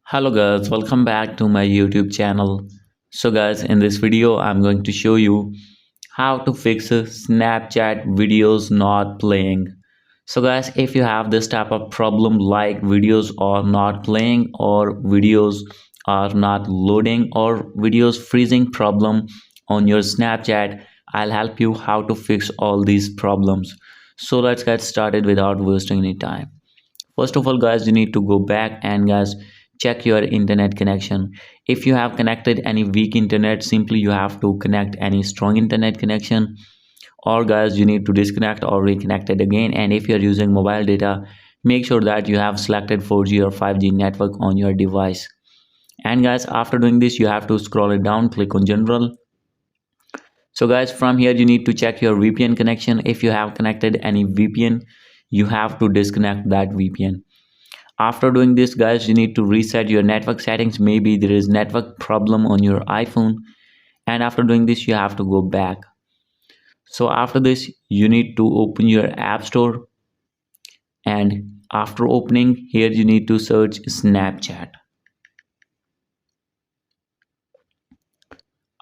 Hello guys, welcome back to my YouTube channel. So guys, in this video I'm going to show you how to fix Snapchat videos not playing. So guys, if you have this type of problem like videos are not playing or videos are not loading or videos freezing problem on your Snapchat, I'll help you how to fix all these problems. So let's get started without wasting any time. First of all guys, you need to go back and guys check your internet connection. If you have connected any weak internet, simply you have to connect any strong internet connection, or guys you need to disconnect or reconnect it again. And if you're using mobile data, make sure that you have selected 4G or 5G network on your device. And guys, after doing this, you have to scroll it down, click on general. So guys, from here you need to check your VPN connection. If you have connected any VPN, you have to disconnect that VPN. After doing this guys, you need to reset your network settings. Maybe there is network problem on your iPhone, and after doing this you have to go back. So after this you need to open your app store, and after opening here you need to search Snapchat.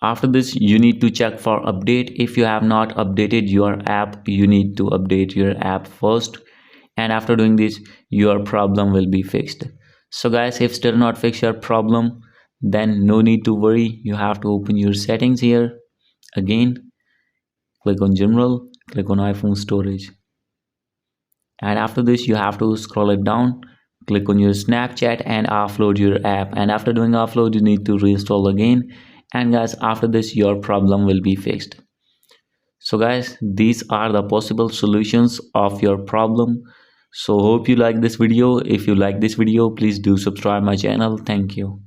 After this you need to check for update. If you have not updated your app, you need to update your app first, and after doing this your problem will be fixed. So guys, if still not fix your problem, then no need to worry. You have to open your settings here again, click on general, click on iPhone storage, and after this you have to scroll it down, click on your Snapchat and offload your app. And after doing offload you need to reinstall again, and guys after this your problem will be fixed. So guys, these are the possible solutions of your problem. So hope you like this video. If you like this video, please do subscribe my channel. Thank you.